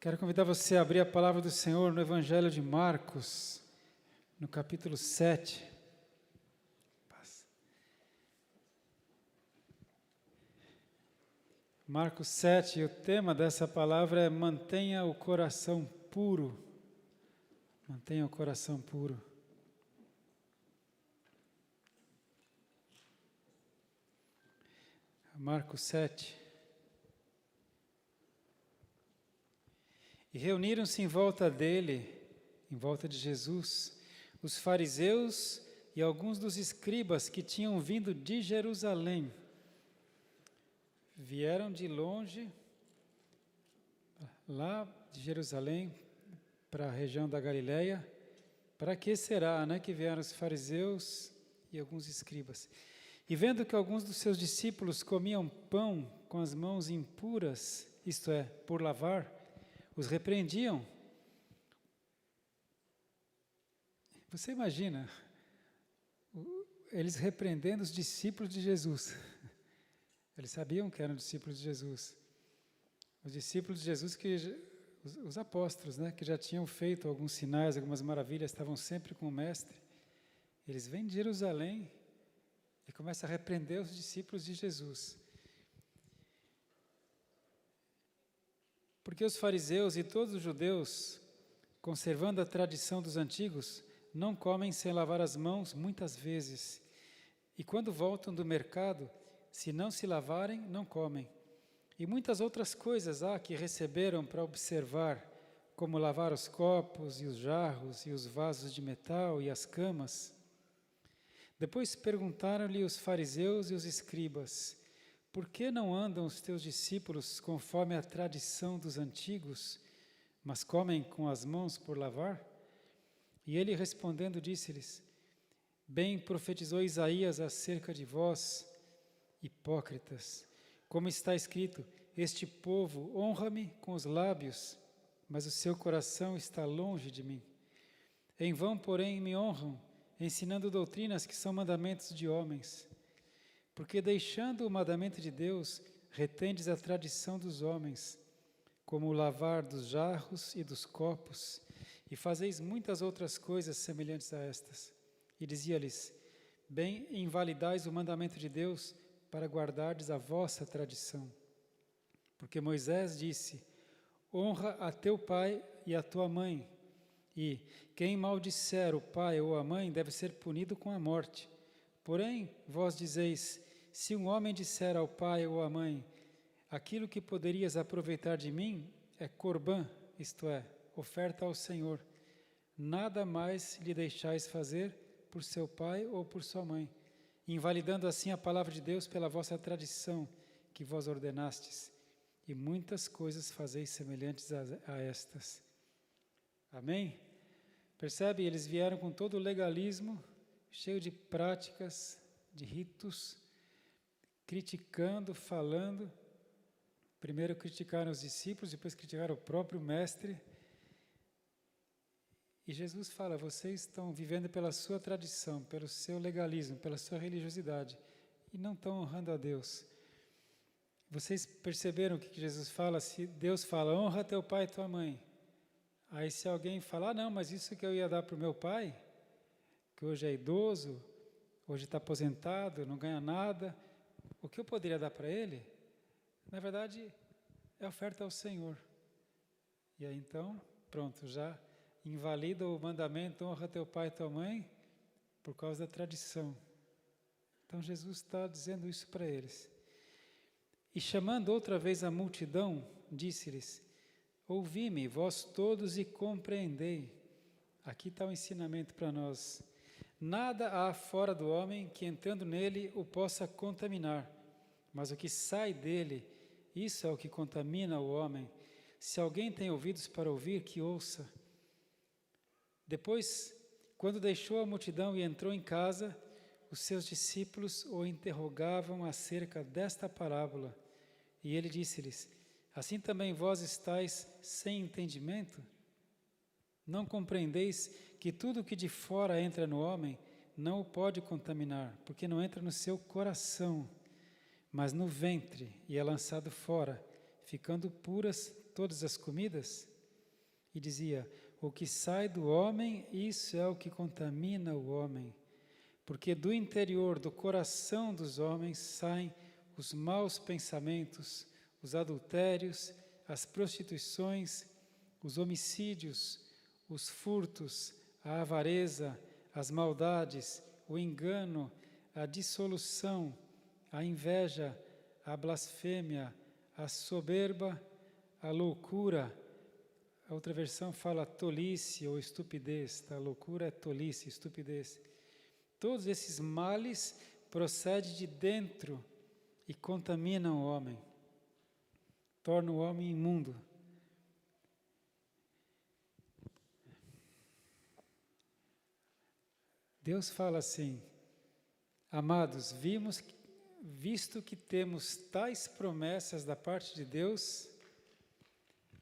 Quero convidar você a abrir a palavra do Senhor no Evangelho de Marcos, no capítulo 7. Marcos 7, e o tema dessa palavra é mantenha o coração puro. Mantenha o coração puro. Marcos 7. E reuniram-se em volta dele, em volta de Jesus, os fariseus e alguns dos escribas que tinham vindo de Jerusalém. Vieram de longe, lá de Jerusalém, para a região da Galileia. Para que será, que vieram os fariseus e alguns escribas? E vendo que alguns dos seus discípulos comiam pão com as mãos impuras, isto é, por lavar, os repreendiam. Você imagina, eles repreendendo os discípulos de Jesus. Eles sabiam que eram discípulos de Jesus. Os discípulos de Jesus, os apóstolos, que já tinham feito alguns sinais, algumas maravilhas, estavam sempre com o Mestre. Eles vêm de Jerusalém e começam a repreender os discípulos de Jesus. Porque os fariseus e todos os judeus, conservando a tradição dos antigos, não comem sem lavar as mãos muitas vezes. E quando voltam do mercado, se não se lavarem, não comem. E muitas outras coisas há que receberam para observar, como lavar os copos e os jarros e os vasos de metal e as camas. Depois perguntaram-lhe os fariseus e os escribas: por que não andam os teus discípulos conforme a tradição dos antigos, mas comem com as mãos por lavar? E ele respondendo disse-lhes: bem profetizou Isaías acerca de vós, hipócritas, como está escrito: este povo honra-me com os lábios, mas o seu coração está longe de mim. Em vão, porém, me honram, ensinando doutrinas que são mandamentos de homens. Porque deixando o mandamento de Deus, retendes a tradição dos homens, como o lavar dos jarros e dos copos, e fazeis muitas outras coisas semelhantes a estas. E dizia-lhes: bem invalidais o mandamento de Deus, para guardardes a vossa tradição. Porque Moisés disse: honra a teu pai e a tua mãe, e quem maldisser o pai ou a mãe deve ser punido com a morte. Porém, vós dizeis: se um homem disser ao pai ou à mãe: aquilo que poderias aproveitar de mim é corbã, isto é, oferta ao Senhor, nada mais lhe deixais fazer por seu pai ou por sua mãe, invalidando assim a palavra de Deus pela vossa tradição que vós ordenastes, e muitas coisas fazeis semelhantes a estas. Amém? Percebe? Eles vieram com todo o legalismo, cheio de práticas, de ritos, criticando, falando. Primeiro criticaram os discípulos, depois criticaram o próprio Mestre. E Jesus fala: vocês estão vivendo pela sua tradição, pelo seu legalismo, pela sua religiosidade, e não estão honrando a Deus. Vocês perceberam o que Jesus fala? Se Deus fala: honra teu pai e tua mãe. Aí se alguém falar: não, mas isso que eu ia dar para o meu pai, que hoje é idoso, hoje está aposentado, não ganha nada, o que eu poderia dar para ele, na verdade, é oferta ao Senhor. E aí então, pronto, já invalida o mandamento: honra teu pai e tua mãe, por causa da tradição. Então Jesus está dizendo isso para eles. E chamando outra vez a multidão, disse-lhes: ouvi-me, vós todos, e compreendei. Aqui está o ensinamento para nós. Nada há fora do homem que, entrando nele, o possa contaminar, mas o que sai dele, isso é o que contamina o homem. Se alguém tem ouvidos para ouvir, que ouça. Depois, quando deixou a multidão e entrou em casa, os seus discípulos o interrogavam acerca desta parábola. E ele disse-lhes: assim também vós estáis sem entendimento? Não compreendeis que tudo o que de fora entra no homem não o pode contaminar, porque não entra no seu coração, mas no ventre, e é lançado fora, ficando puras todas as comidas? E dizia: o que sai do homem, isso é o que contamina o homem. Porque do interior, do coração dos homens, saem os maus pensamentos, os adultérios, as prostituições, os homicídios, os furtos, a avareza, as maldades, o engano, a dissolução, a inveja, a blasfêmia, a soberba, a loucura. A outra versão fala tolice ou estupidez, tá? Loucura é tolice, estupidez. Todos esses males procedem de dentro e contaminam o homem, tornam o homem imundo. Deus fala assim: amados, visto que temos tais promessas da parte de Deus,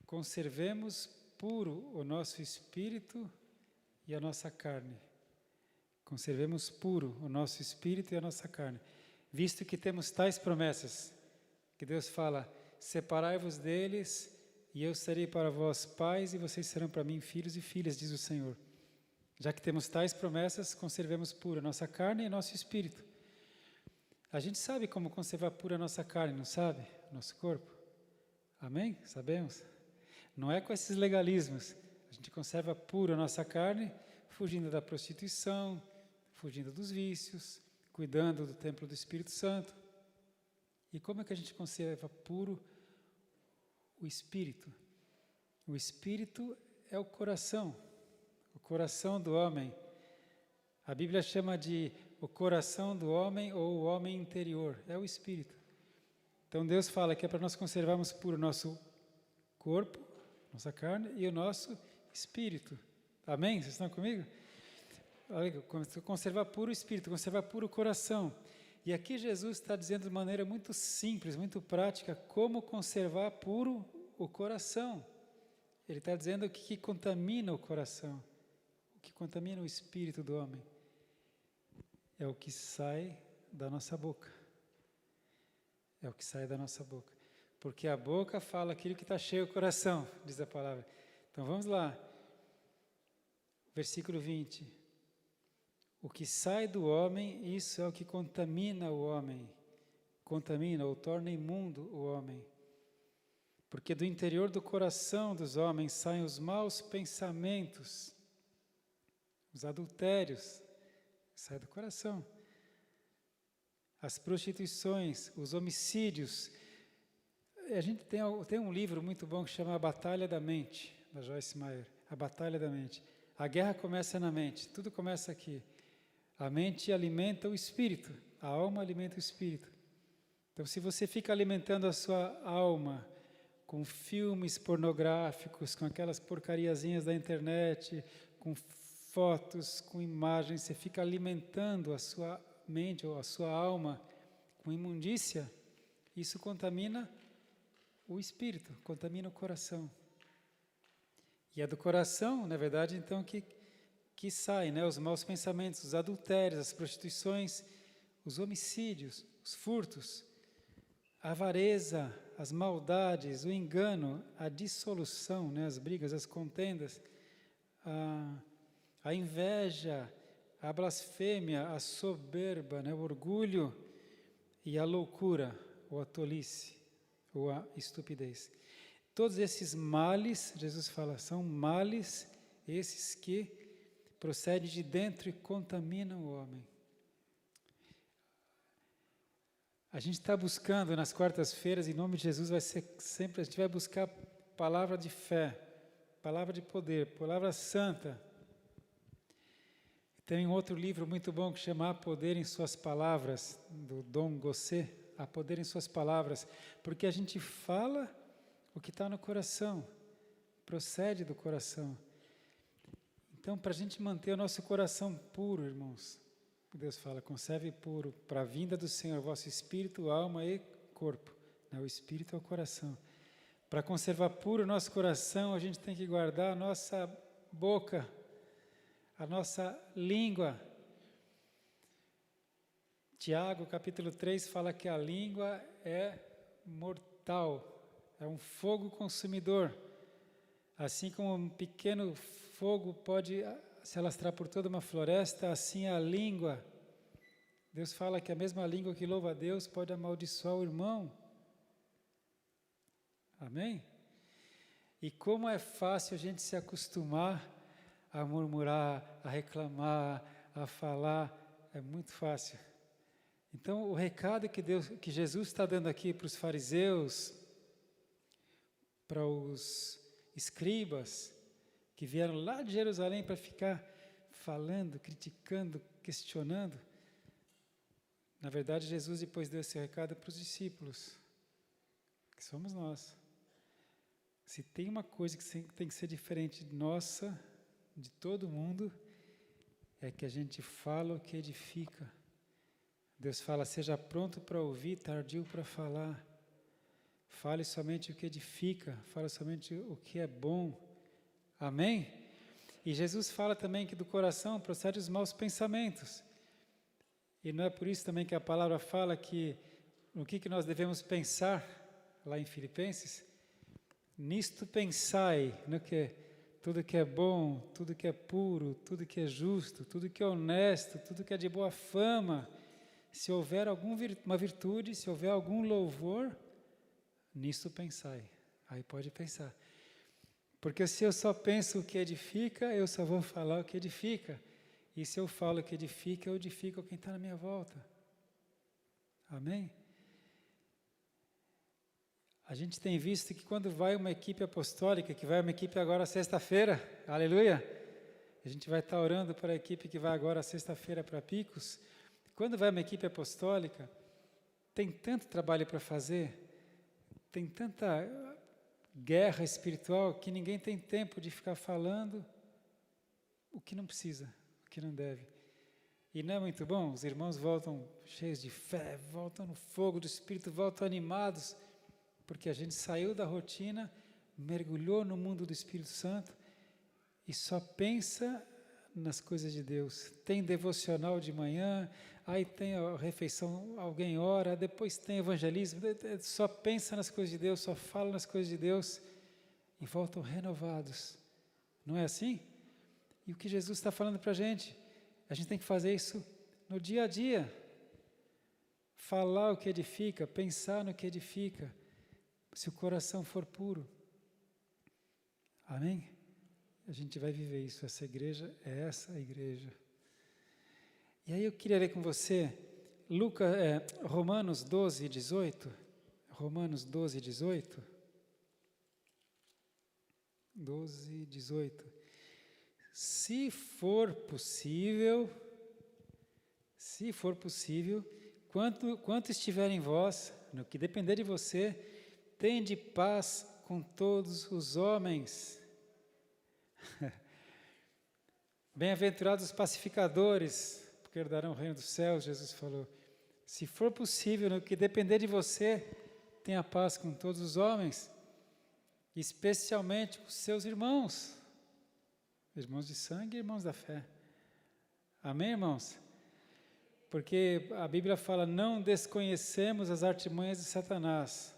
conservemos puro o nosso espírito e a nossa carne. Conservemos puro o nosso espírito e a nossa carne. Visto que temos tais promessas, que Deus fala: separai-vos deles, e eu serei para vós pais, e vocês serão para mim filhos e filhas, diz o Senhor. Já que temos tais promessas, conservemos pura a nossa carne e nosso espírito. A gente sabe como conservar pura a nossa carne, não sabe? Nosso corpo. Amém? Sabemos? Não é com esses legalismos. A gente conserva pura a nossa carne, fugindo da prostituição, fugindo dos vícios, cuidando do templo do Espírito Santo. E como é que a gente conserva puro o espírito? O espírito é o coração do homem. A Bíblia chama de o coração do homem ou o homem interior, é o espírito. Então Deus fala que é para nós conservarmos puro o nosso corpo, nossa carne e o nosso espírito. Amém? Vocês estão comigo? Conservar puro o espírito, conservar puro o coração. E aqui Jesus está dizendo de maneira muito simples, muito prática, como conservar puro o coração. Ele está dizendo o que contamina o coração, o que contamina o espírito do homem. É o que sai da nossa boca. É o que sai da nossa boca. Porque a boca fala aquilo que está cheio o coração, diz a palavra. Então vamos lá. Versículo 20. O que sai do homem, isso é o que contamina o homem. Contamina ou torna imundo o homem. Porque do interior do coração dos homens saem os maus pensamentos, os adultérios, sai do coração. As prostituições, os homicídios. A gente tem um livro muito bom que chama A Batalha da Mente, da Joyce Meyer. A Batalha da Mente. A guerra começa na mente, tudo começa aqui. A mente alimenta o espírito, a alma alimenta o espírito. Então, se você fica alimentando a sua alma com filmes pornográficos, com aquelas porcariazinhas da internet, com fotos, com imagens, você fica alimentando a sua mente ou a sua alma com imundícia, isso contamina o espírito, contamina o coração. E é do coração, na verdade, então, que saem, né, os maus pensamentos, os adultérios, as prostituições, os homicídios, os furtos, a avareza, as maldades, o engano, a dissolução, né, as brigas, as contendas, a inveja, a blasfêmia, a soberba, né, o orgulho e a loucura, ou a tolice, ou a estupidez. Todos esses males, Jesus fala, são males esses que procedem de dentro e contaminam o homem. A gente está buscando nas quartas-feiras, em nome de Jesus, vai ser sempre, a gente vai buscar palavra de fé, palavra de poder, palavra santa. Tem um outro livro muito bom que chama A Poder em Suas Palavras, do Dom Gossé, A Poder em Suas Palavras, porque a gente fala o que está no coração, procede do coração. Então, para a gente manter o nosso coração puro, irmãos, Deus fala, conserve puro para a vinda do Senhor, vosso espírito, alma e corpo. Né? O espírito é o coração. Para conservar puro o nosso coração, a gente tem que guardar a nossa boca, a nossa língua. Tiago, capítulo 3, fala que a língua é mortal, é um fogo consumidor. Assim como um pequeno fogo pode se alastrar por toda uma floresta, assim a língua. Deus fala que a mesma língua que louva a Deus pode amaldiçoar o irmão. Amém? E como é fácil a gente se acostumar a murmurar, a reclamar, a falar, é muito fácil. Então, o recado que Jesus está dando aqui para os fariseus, para os escribas, que vieram lá de Jerusalém para ficar falando, criticando, questionando, na verdade, Jesus depois deu esse recado para os discípulos, que somos nós. Se tem uma coisa que tem que ser diferente nossa, de todo mundo, é que a gente fala o que edifica. Deus fala, seja pronto para ouvir, tardio para falar. Fale somente o que edifica, fale somente o que é bom. Amém? E Jesus fala também que do coração procedem os maus pensamentos. E não é por isso também que a palavra fala que no que nós devemos pensar, lá em Filipenses? Nisto pensai, no que tudo que é bom, tudo que é puro, tudo que é justo, tudo que é honesto, tudo que é de boa fama, se houver uma virtude, se houver algum louvor, nisto pensai. Aí pode pensar. Porque se eu só penso o que edifica, eu só vou falar o que edifica. E se eu falo o que edifica, eu edifico quem está na minha volta. Amém? A gente tem visto que quando vai uma equipe apostólica, que vai uma equipe agora sexta-feira, aleluia, a gente vai estar orando para a equipe que vai agora sexta-feira para Picos. Quando vai uma equipe apostólica, tem tanto trabalho para fazer, tem tanta guerra espiritual que ninguém tem tempo de ficar falando o que não precisa, o que não deve. E não é muito bom? Os irmãos voltam cheios de fé, voltam no fogo do Espírito, voltam animados, porque a gente saiu da rotina, mergulhou no mundo do Espírito Santo e só pensa nas coisas de Deus. Tem devocional de manhã, aí tem a refeição, alguém ora, depois tem evangelismo, só pensa nas coisas de Deus, só fala nas coisas de Deus e voltam renovados. Não é assim? E o que Jesus está falando para a gente tem que fazer isso no dia a dia. Falar o que edifica, pensar no que edifica, se o coração for puro. Amém? A gente vai viver isso. Essa igreja é essa igreja. E aí eu queria ler com você Romanos 12, 18. Romanos 12, 18. 12, 18. Se for possível, quanto estiver em vós, no que depender de você, tende paz com todos os homens. Bem-aventurados os pacificadores, porque herdarão o reino dos céus, Jesus falou. Se for possível, no que depender de você, tenha paz com todos os homens, especialmente com seus irmãos, irmãos de sangue e irmãos da fé. Amém, irmãos? Porque a Bíblia fala, não desconhecemos as artimanhas de Satanás,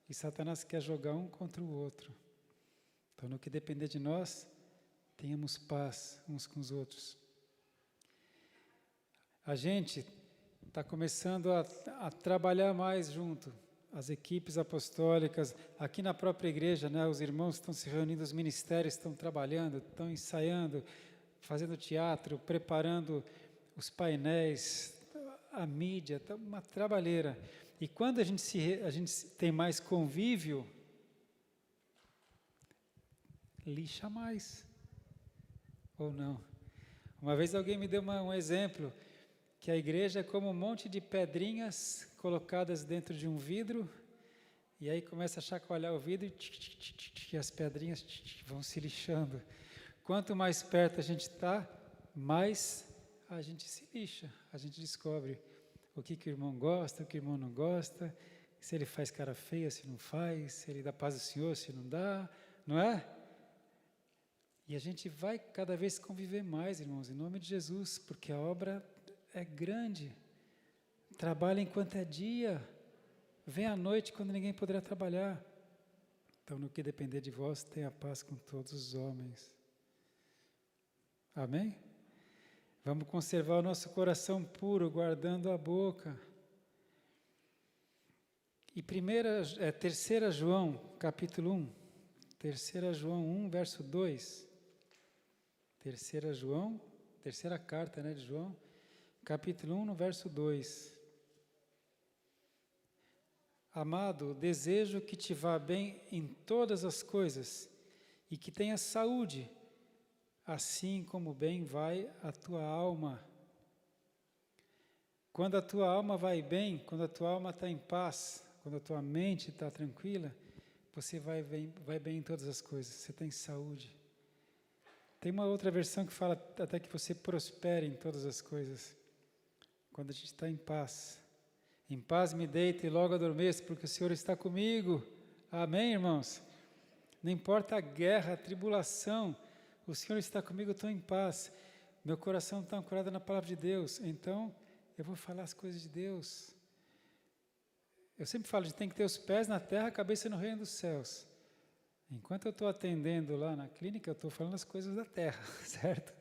e Satanás quer jogar um contra o outro. Então, no que depender de nós, tenhamos paz uns com os outros. A gente está começando a trabalhar mais junto, as equipes apostólicas, aqui na própria igreja, né, os irmãos estão se reunindo, os ministérios estão trabalhando, estão ensaiando, fazendo teatro, preparando os painéis, a mídia, tá uma trabalheira. E quando a gente tem mais convívio, lixa mais, ou não? Uma vez alguém me deu um exemplo, que a igreja é como um monte de pedrinhas colocadas dentro de um vidro, e aí começa a chacoalhar o vidro e as pedrinhas vão se lixando. Quanto mais perto a gente está, mais a gente se lixa, a gente descobre o que o irmão gosta, o que o irmão não gosta, se ele faz cara feia, se não faz, se ele dá paz ao Senhor, se não dá, não é? E a gente vai cada vez conviver mais, irmãos, em nome de Jesus, porque a obra é grande. Trabalha enquanto é dia, vem à noite quando ninguém poderá trabalhar. Então, no que depender de vós, tenha paz com todos os homens. Amém? Vamos conservar o nosso coração puro, guardando a boca. E 3 João, capítulo 1. 3 João 1, verso 2. 3 João, terceira carta, de João, capítulo 1, no verso 2. Amado, desejo que te vá bem em todas as coisas e que tenha saúde, assim como bem vai a tua alma. Quando a tua alma vai bem, quando a tua alma está em paz, quando a tua mente está tranquila, você vai bem em todas as coisas, você tem saúde. Tem uma outra versão que fala até que você prospere em todas as coisas, quando a gente está em paz. Em paz me deito e logo adormeço, porque o Senhor está comigo. Amém, irmãos? Não importa a guerra, a tribulação, o Senhor está comigo, eu estou em paz. Meu coração está ancorado na palavra de Deus, então eu vou falar as coisas de Deus. Eu sempre falo, a gente tem que ter os pés na terra, a cabeça no reino dos céus. Enquanto eu estou atendendo lá na clínica, eu estou falando as coisas da terra, certo?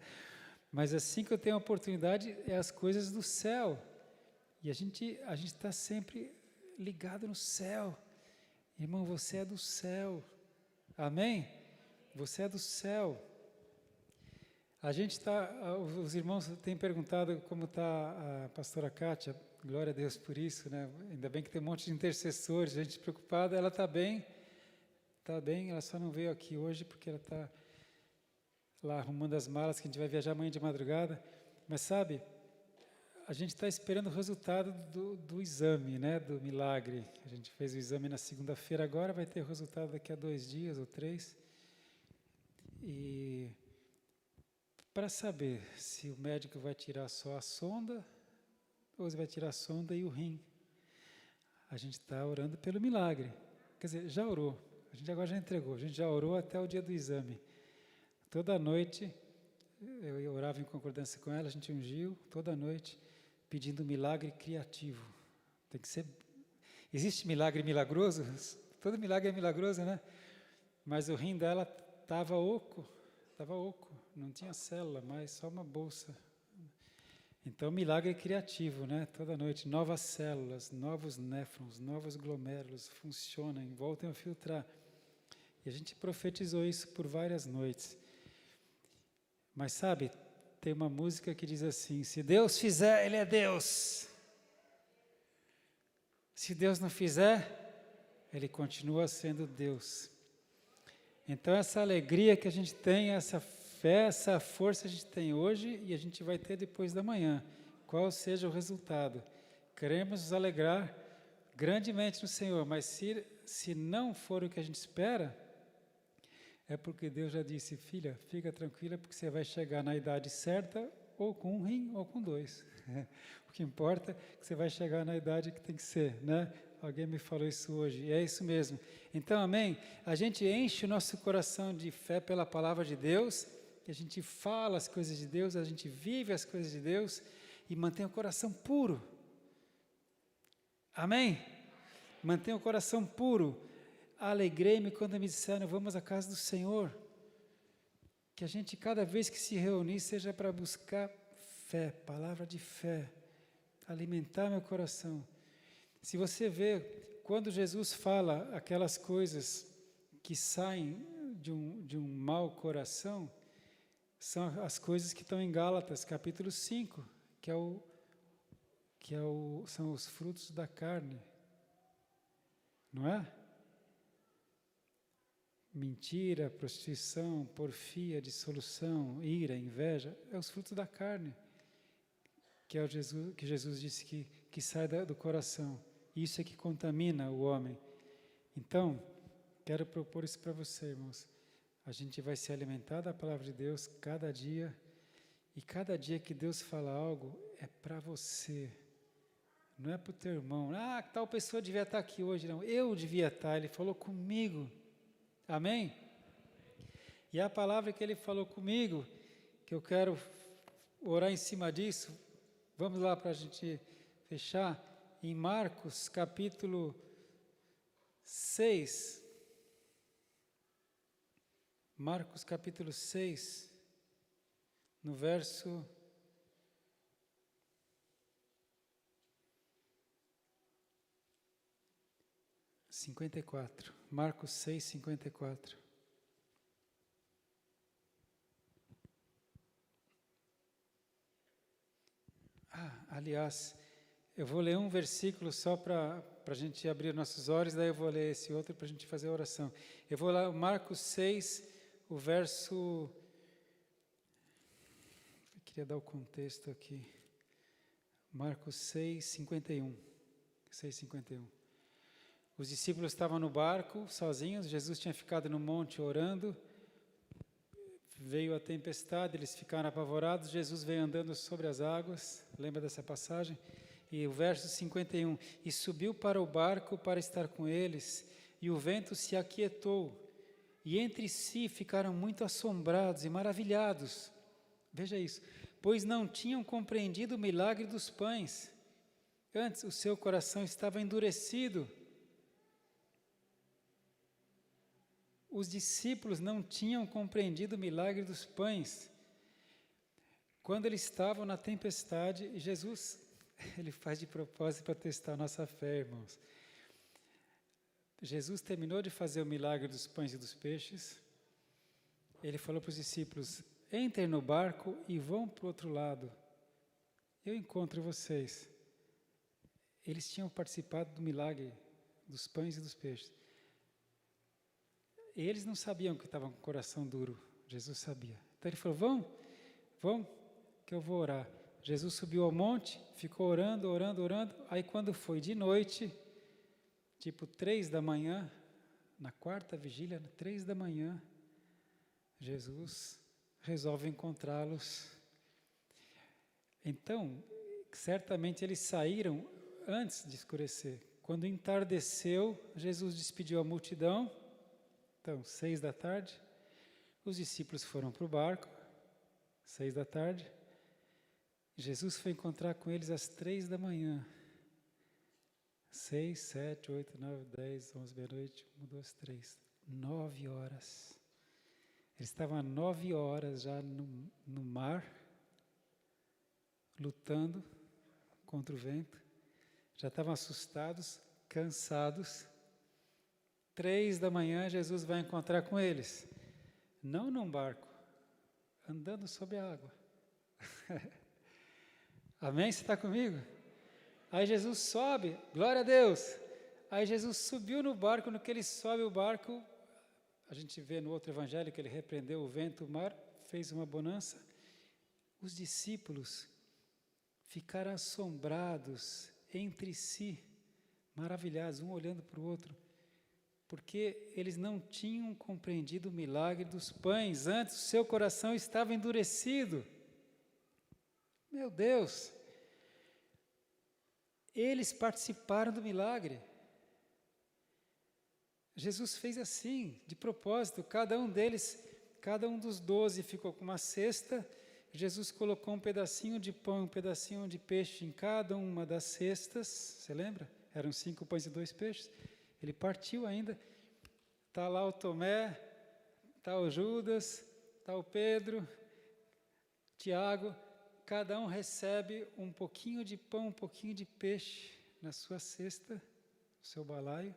Mas assim que eu tenho a oportunidade, é as coisas do céu. E a gente está sempre ligado no céu. Irmão, você é do céu. Amém? Você é do céu. Os irmãos têm perguntado como está a pastora Kátia. Glória a Deus por isso, né? Ainda bem que tem um monte de intercessores, gente preocupada. Ela está bem, ela só não veio aqui hoje porque ela está lá arrumando as malas, que a gente vai viajar amanhã de madrugada. Mas sabe, a gente está esperando o resultado do exame, do milagre. A gente fez o exame na segunda-feira, agora vai ter o resultado daqui a 2 dias ou 3. E para saber se o médico vai tirar só a sonda ou se vai tirar a sonda e o rim. A gente está orando pelo milagre. Quer dizer, já orou. A gente agora já entregou. A gente já orou até o dia do exame. Toda noite, eu orava em concordância com ela, a gente ungiu toda noite, pedindo milagre criativo. Tem que ser... Existe milagre milagroso? Todo milagre é milagroso, né? Mas o rim dela estava oco, não tinha célula, mas só uma bolsa. Então, milagre criativo, Toda noite, novas células, novos néfrons, novos glomérulos funcionam, voltam a filtrar. E a gente profetizou isso por várias noites. Mas sabe, tem uma música que diz assim, se Deus fizer, Ele é Deus. Se Deus não fizer, Ele continua sendo Deus. Então essa alegria que a gente tem, essa fé, essa força a gente tem hoje e a gente vai ter depois da manhã. Qual seja o resultado? Queremos nos alegrar grandemente no Senhor, mas se não for o que a gente espera, é porque Deus já disse, filha, fica tranquila, porque você vai chegar na idade certa, ou com 1 rim, ou com 2. O que importa é que você vai chegar na idade que tem que ser, Alguém me falou isso hoje, e é isso mesmo. Então, amém? A gente enche o nosso coração de fé pela palavra de Deus, a gente fala as coisas de Deus, a gente vive as coisas de Deus, e mantém o coração puro. Amém? Mantém o coração puro. Alegrei-me quando me disseram, vamos à casa do Senhor. Que a gente, cada vez que se reunir, seja para buscar fé, palavra de fé, alimentar meu coração. Se você vê, quando Jesus fala aquelas coisas que saem de um mau coração, são as coisas que estão em Gálatas, capítulo 5, são os frutos da carne, não é? Mentira, prostituição, porfia, dissolução, ira, inveja, é os frutos da carne, que Jesus disse que sai do coração. Isso é que contamina o homem. Então, quero propor isso para você, irmãos. A gente vai se alimentar da palavra de Deus cada dia, e cada dia que Deus fala algo, é para você. Não é para o teu irmão. Tal pessoa devia estar aqui hoje. Não, eu devia estar, ele falou comigo. Amém? E a palavra que ele falou comigo, que eu quero orar em cima disso, vamos lá para a gente fechar, em Marcos capítulo 6, Marcos capítulo 6, no verso 54. Marcos 6, 54. Aliás, eu vou ler um versículo só para a gente abrir nossos olhos, daí eu vou ler esse outro para a gente fazer a oração. Eu vou lá, Marcos 6, o verso... Eu queria dar o contexto aqui. Marcos 6, 51. 6, 51. Os discípulos estavam no barco, sozinhos, Jesus tinha ficado no monte orando, veio a tempestade, eles ficaram apavorados, Jesus veio andando sobre as águas, lembra dessa passagem? E o verso 51, e subiu para o barco para estar com eles, e o vento se aquietou, e entre si ficaram muito assombrados e maravilhados. Veja isso, pois não tinham compreendido o milagre dos pães. Antes o seu coração estava endurecido. Os discípulos não tinham compreendido o milagre dos pães. Quando eles estavam na tempestade, Jesus, ele faz de propósito para testar a nossa fé, irmãos. Jesus terminou de fazer o milagre dos pães e dos peixes. Ele falou para os discípulos, entrem no barco e vão para o outro lado. Eu encontro vocês. Eles tinham participado do milagre dos pães e dos peixes. Eles não sabiam que estavam com o coração duro. Jesus sabia. Então ele falou, vão, que eu vou orar. Jesus subiu ao monte, ficou orando. Aí quando foi de noite, tipo 3 da manhã, na quarta vigília, 3 da manhã, Jesus resolve encontrá-los. Então, certamente eles saíram antes de escurecer. Quando entardeceu, Jesus despediu a multidão. Então, 6 da tarde, os discípulos foram para o barco, 6 da tarde, Jesus foi encontrar com eles às 3 da manhã, 6, 7, 8, 9, 10, 11, meia-noite, 1, 2, 3, 9 horas. Eles estavam há 9 horas já no mar, lutando contra o vento, já estavam assustados, cansados. 3 da manhã, Jesus vai encontrar com eles. Não num barco, andando sobre a água. Amém? Você está comigo? Aí Jesus sobe, glória a Deus. Aí Jesus subiu no barco, no que ele sobe o barco, a gente vê no outro evangelho que ele repreendeu o vento, o mar, fez uma bonança. Os discípulos ficaram assombrados entre si, maravilhados, um olhando para o outro, porque eles não tinham compreendido o milagre dos pães, antes o seu coração estava endurecido. Meu Deus! Eles participaram do milagre. Jesus fez assim, de propósito, cada um dos 12 ficou com uma cesta, Jesus colocou um pedacinho de pão, um pedacinho de peixe em cada uma das cestas, você lembra? Eram 5 pães e 2 peixes. Ele partiu ainda, está lá o Tomé, está o Judas, está o Pedro, Tiago, cada um recebe um pouquinho de pão, um pouquinho de peixe na sua cesta, no seu balaio.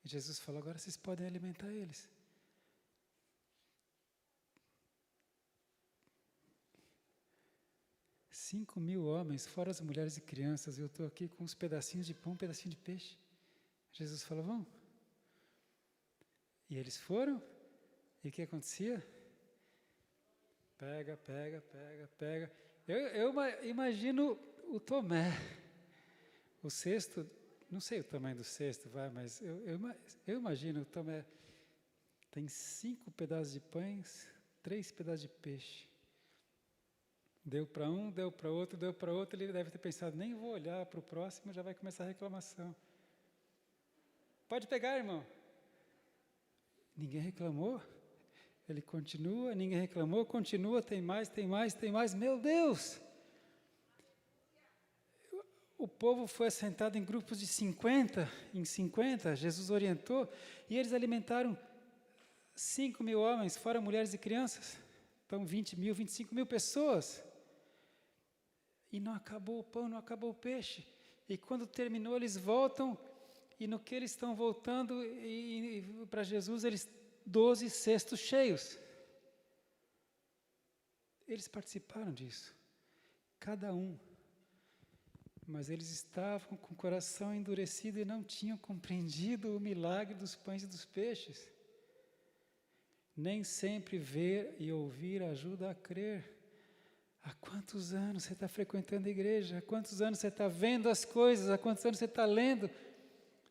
E Jesus falou, agora vocês podem alimentar eles. Cinco 5.000 homens, fora as mulheres e crianças, eu estou aqui com uns pedacinhos de pão, um pedacinho de peixe. Jesus falou, vão. E eles foram, e o que acontecia? Pega. Eu imagino o Tomé, o cesto, não sei o tamanho do cesto, mas eu imagino o Tomé, tem 5 pedaços de pães, 3 pedaços de peixe. Deu para um, deu para outro, ele deve ter pensado, nem vou olhar para o próximo, já vai começar a reclamação. Pode pegar, irmão. Ninguém reclamou. Ele continua, ninguém reclamou, continua, tem mais. Meu Deus! O povo foi assentado em grupos de 50, Jesus orientou, e eles alimentaram 5.000 homens, fora mulheres e crianças. Então 20.000, 25.000 pessoas. E não acabou o pão, não acabou o peixe. E quando terminou, eles voltam, e no que eles estão voltando para Jesus, 12 cestos cheios. Eles participaram disso, cada um. Mas eles estavam com o coração endurecido e não tinham compreendido o milagre dos pães e dos peixes. Nem sempre ver e ouvir ajuda a crer. Há quantos anos você está frequentando a igreja? Há quantos anos você está vendo as coisas? Há quantos anos você está lendo?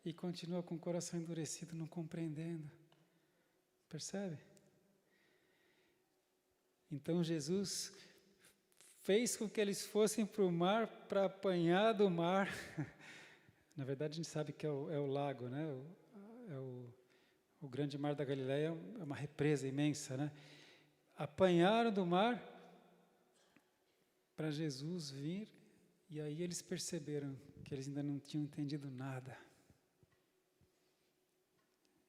E continua com o coração endurecido, não compreendendo. Percebe? Então Jesus fez com que eles fossem para o mar para apanhar do mar. Na verdade, a gente sabe que é o lago, né? O grande mar da Galileia é uma represa imensa, né? Apanharam do mar para Jesus vir, e aí eles perceberam que eles ainda não tinham entendido nada.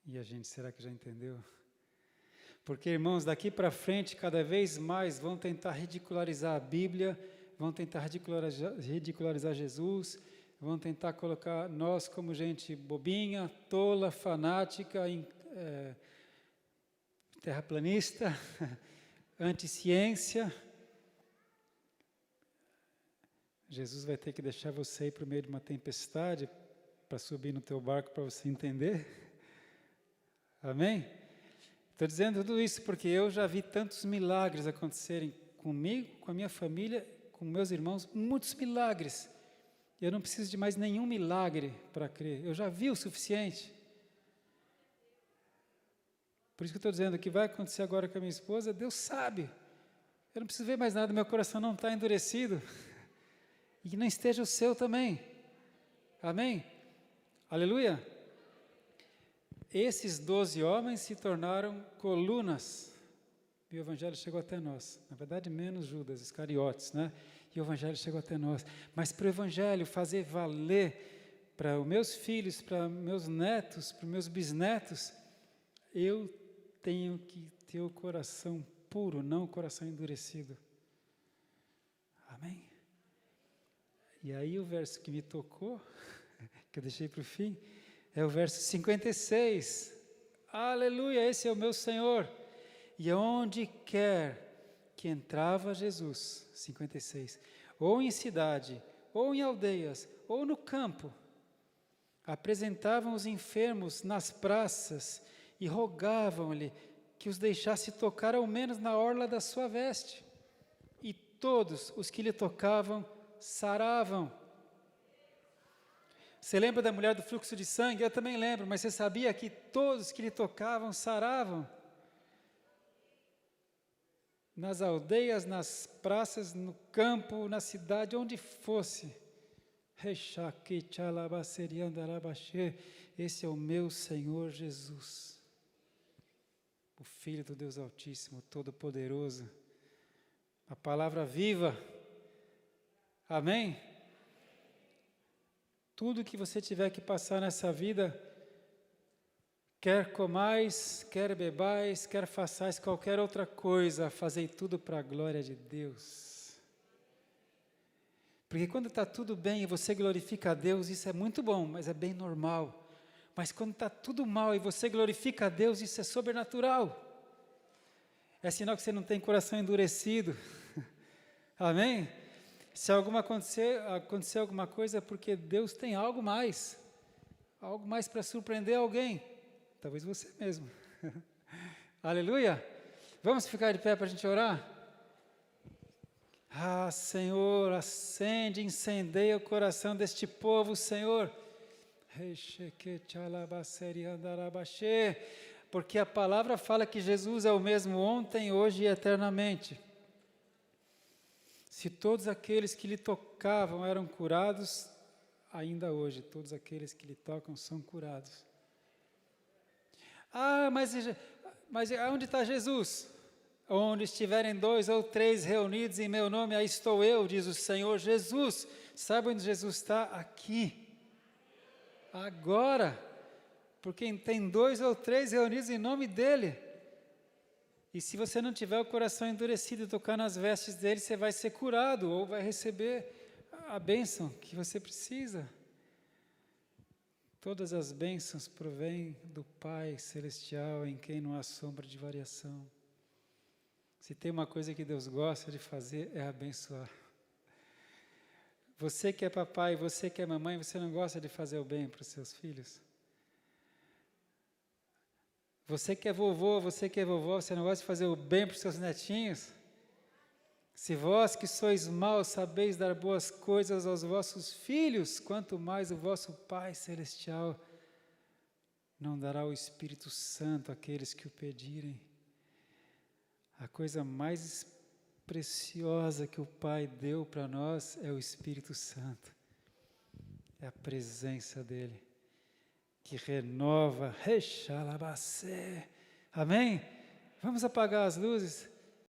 E a gente, será que já entendeu? Porque, irmãos, daqui para frente, cada vez mais vão tentar ridicularizar a Bíblia, vão tentar ridicularizar Jesus, vão tentar colocar nós como gente bobinha, tola, fanática, terraplanista, anti-ciência. Jesus vai ter que deixar você ir para o meio de uma tempestade para subir no teu barco para você entender. Amém? Estou dizendo tudo isso porque eu já vi tantos milagres acontecerem comigo, com a minha família, com meus irmãos, muitos milagres. Eu não preciso de mais nenhum milagre para crer. Eu já vi o suficiente. Por isso que eu estou dizendo, o que vai acontecer agora com a minha esposa, Deus sabe. Eu não preciso ver mais nada, meu coração não está endurecido. E que não esteja o seu também. Amém? Aleluia? Esses 12 homens se tornaram colunas. E o Evangelho chegou até nós. Na verdade, menos Judas Iscariotes, né? E o Evangelho chegou até nós. Mas para o Evangelho fazer valer para os meus filhos, para meus netos, para os meus bisnetos, eu tenho que ter o coração puro, não o coração endurecido. Amém? E aí o verso que me tocou, que eu deixei para o fim, é o verso 56. Aleluia, esse é o meu Senhor. E onde quer que entrava Jesus, 56, ou em cidade, ou em aldeias, ou no campo, apresentavam os enfermos nas praças e rogavam-lhe que os deixasse tocar ao menos na orla da sua veste. E todos os que lhe tocavam saravam. Você lembra da mulher do fluxo de sangue? Eu também lembro, mas você sabia que todos que lhe tocavam saravam? Nas aldeias, nas praças, no campo, na cidade, onde fosse. Esse é o meu Senhor Jesus, o Filho do Deus Altíssimo, Todo-Poderoso, a palavra viva. Amém? Tudo que você tiver que passar nessa vida, quer comais, quer bebais, quer façais qualquer outra coisa, fazei tudo para a glória de Deus. Porque quando está tudo bem e você glorifica a Deus, isso é muito bom, mas é bem normal. Mas quando está tudo mal e você glorifica a Deus, isso é sobrenatural. É sinal que você não tem coração endurecido. Amém? Se acontecer alguma coisa, é porque Deus tem algo mais para surpreender alguém, talvez você mesmo. Aleluia! Vamos ficar de pé para a gente orar? Ah, Senhor, acende, incendeia o coração deste povo, Senhor. Porque a palavra fala que Jesus é o mesmo ontem, hoje e eternamente. Se todos aqueles que lhe tocavam eram curados, ainda hoje, todos aqueles que lhe tocam são curados. Ah, mas onde está Jesus? Onde estiverem 2 ou 3 reunidos em meu nome, aí estou eu, diz o Senhor Jesus. Sabe onde Jesus está? Aqui. Agora. Porque tem 2 ou 3 reunidos em nome dEle. E se você não tiver o coração endurecido e tocar nas vestes dele, você vai ser curado ou vai receber a bênção que você precisa. Todas as bênçãos provêm do Pai Celestial, em quem não há sombra de variação. Se tem uma coisa que Deus gosta de fazer, é abençoar. Você que é papai, você que é mamãe, você não gosta de fazer o bem para os seus filhos? Você que é vovô, você que é vovó, você não gosta de fazer o bem para os seus netinhos? Se vós que sois maus sabeis dar boas coisas aos vossos filhos, quanto mais o vosso Pai Celestial não dará o Espírito Santo àqueles que o pedirem. A coisa mais preciosa que o Pai deu para nós é o Espírito Santo. É a presença dEle, que renova. Amém? Vamos apagar as luzes.